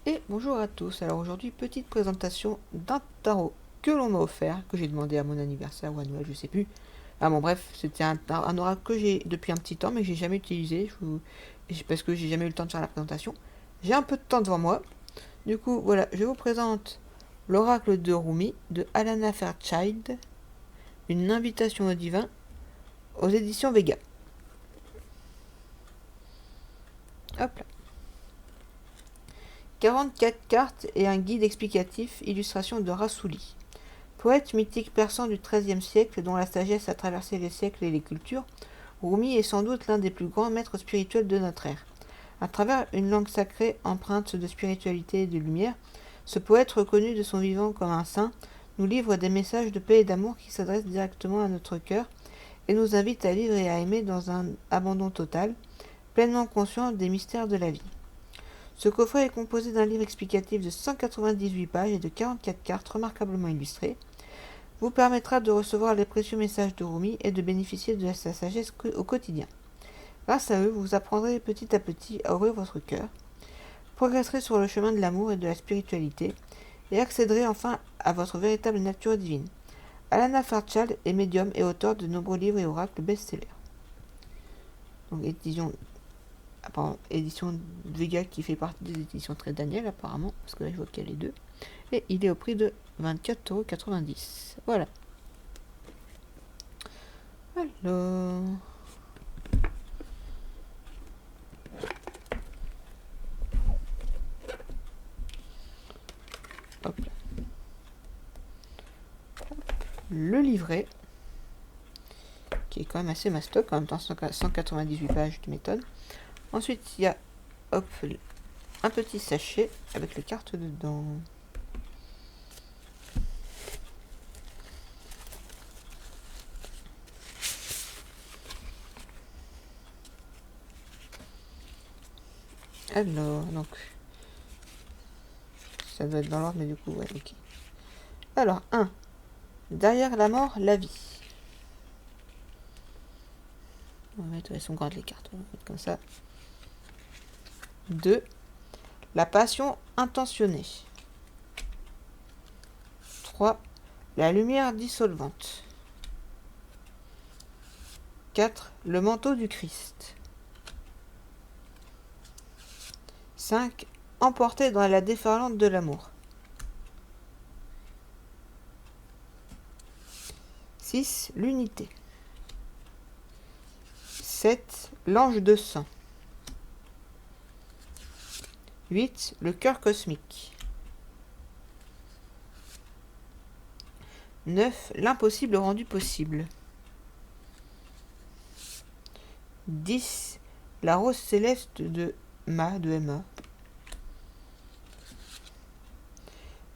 Et bonjour à tous. Alors aujourd'hui, petite présentation d'un tarot que l'on m'a offert, que j'ai demandé à mon anniversaire ou à Noël, je sais plus. Ah bon, bref, c'était un oracle que j'ai depuis un petit temps, mais que j'ai jamais utilisé, parce que j'ai jamais eu le temps de faire la présentation. J'ai un peu de temps devant moi. Du coup, voilà, je vous présente l'oracle de Rumi de Alana Fairchild, une invitation au divin, aux éditions Vega. Hop là. 44 cartes et un guide explicatif, illustration de Rassouli. Poète mythique persan du XIIIe siècle dont la sagesse a traversé les siècles et les cultures, Rumi est sans doute l'un des plus grands maîtres spirituels de notre ère. À travers une langue sacrée empreinte de spiritualité et de lumière, ce poète reconnu de son vivant comme un saint nous livre des messages de paix et d'amour qui s'adressent directement à notre cœur et nous invite à vivre et à aimer dans un abandon total, pleinement conscient des mystères de la vie. Ce coffret est composé d'un livre explicatif de 198 pages et de 44 cartes remarquablement illustrées, vous permettra de recevoir les précieux messages de Rumi et de bénéficier de sa sagesse au quotidien. Grâce à eux, vous apprendrez petit à petit à ouvrir votre cœur, progresserez sur le chemin de l'amour et de la spiritualité, et accéderez enfin à votre véritable nature divine. Alana Fairchild est médium et auteur de nombreux livres et oracles best-sellers. Donc édition Vega qui fait partie des éditions Très Daniel apparemment, parce que là je vois qu'il y a les deux. Et il est au prix de 24,90 €. Voilà. Alors... Hop là. Le livret, qui est quand même assez mastoc, en même temps 198 pages, tu m'étonnes. Ensuite, il y a hop, un petit sachet avec les cartes dedans. Alors, donc, ça doit être dans l'ordre, mais du coup, ouais, ok. Alors, 1. Derrière la mort, la vie. On va mettre, elles sont grandes les cartes, on va mettre comme ça. 2. La passion intentionnée. 3. La lumière dissolvante. 4. Le manteau du Christ. 5. Emporté dans la déferlante de l'amour. 6. L'unité. 7. L'ange de sang. 8. Le cœur cosmique. 9. L'impossible rendu possible. 10. La rose céleste de Ma.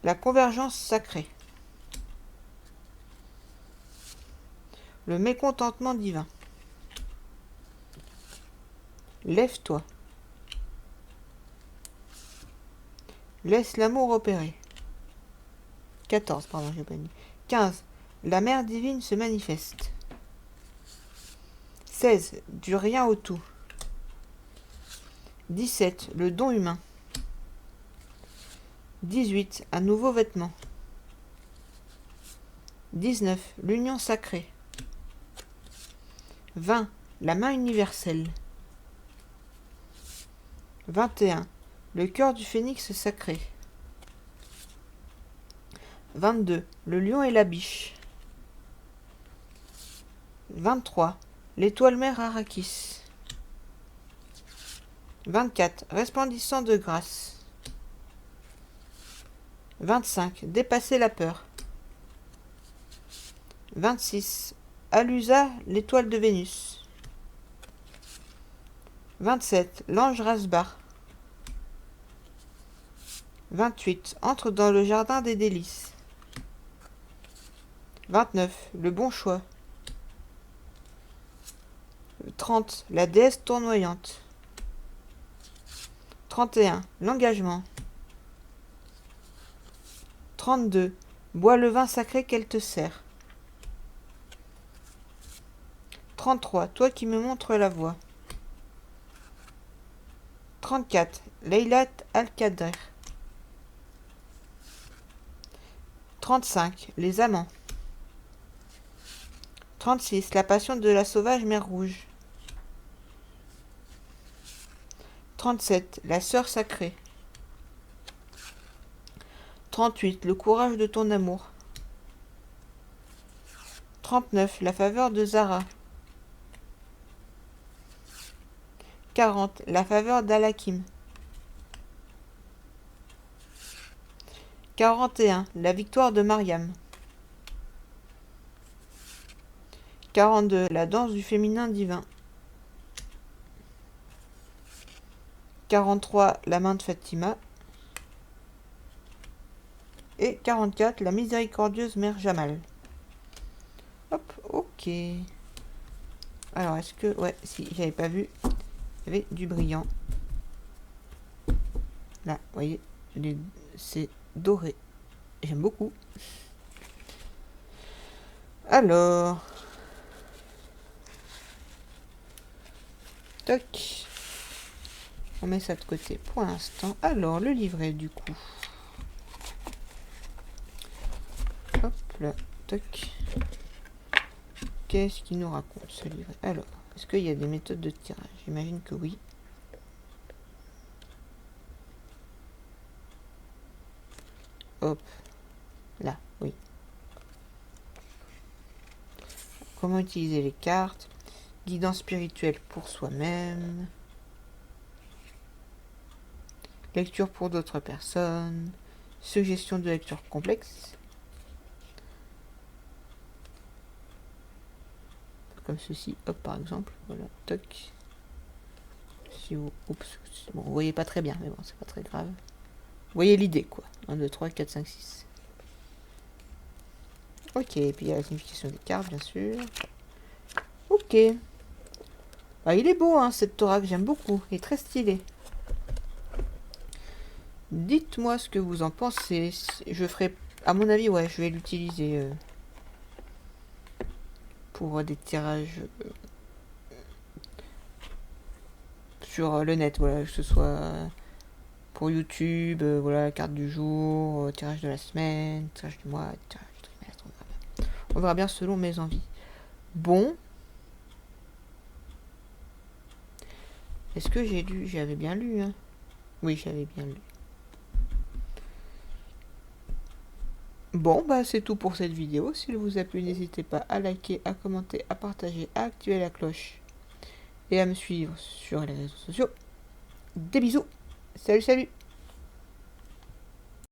La convergence sacrée. Le mécontentement divin. Lève-toi. Laisse l'amour opérer. 14, pardon, j'ai pas mis. 15. La mère divine se manifeste. 16. Du rien au tout. 17. Le don humain. 18. Un nouveau vêtement. 19. L'union sacrée. 20. La main universelle. 21. Le cœur du phénix sacré. 22. Le lion et la biche. 23. L'étoile mère Arrakis. 24. Resplendissant de grâce. 25. Dépasser la peur. 26. Alusa, l'étoile de Vénus. 27. L'ange Rasbar. 28. Entre dans le jardin des délices. 29. Le bon choix. 30. La déesse tournoyante. 31. L'engagement. 32. Bois le vin sacré qu'elle te sert. 33. Toi qui me montres la voie. 34. Leylat al-Qadr. 35. Les amants. 36. La passion de la sauvage mer rouge. 37. La sœur sacrée. 38. Le courage de ton amour. 39. La faveur de Zara. 40. La faveur d'Al-Hakim. 41. La victoire de Mariam. 42. La danse du féminin divin. 43. La main de Fatima. Et 44. La miséricordieuse mère Jamal. Hop, ok. Alors, est-ce que... Ouais, si, j'avais pas vu. Il y avait du brillant. Là, vous voyez, c'est doré. J'aime beaucoup. Alors... Toc. On met ça de côté pour l'instant. Alors, le livret, du coup. Hop là, toc. Qu'est-ce qu'il nous raconte, ce livret? Alors, est-ce qu'il y a des méthodes de tirage? J'imagine que oui. Hop. Là, oui. Comment utiliser les cartes? Guidance spirituelle pour soi-même. Lecture pour d'autres personnes. Suggestion de lecture complexe. Comme ceci, hop, par exemple. Voilà, toc. Si vous... Oups. Bon, vous voyez pas très bien, mais bon, c'est pas très grave. Vous voyez l'idée, quoi. 1, 2, 3, 4, 5, 6. Ok, et puis il y a la signification des cartes, bien sûr. Ok. Ah, il est beau, hein, cette Torah, que j'aime beaucoup. Il est très stylé. Dites-moi ce que vous en pensez. Je ferai... À mon avis, ouais, je vais l'utiliser pour des tirages sur le net, voilà, que ce soit pour YouTube, voilà, la carte du jour, tirage de la semaine, tirage du mois, tirage du trimestre, on verra bien selon mes envies. Bon. Est-ce que j'ai lu? J'avais bien lu, hein. Oui, j'avais bien lu. Bon, bah c'est tout pour cette vidéo. S'il vous a plu, n'hésitez pas à liker, à commenter, à partager, à activer la cloche et à me suivre sur les réseaux sociaux. Des bisous. Salut, salut.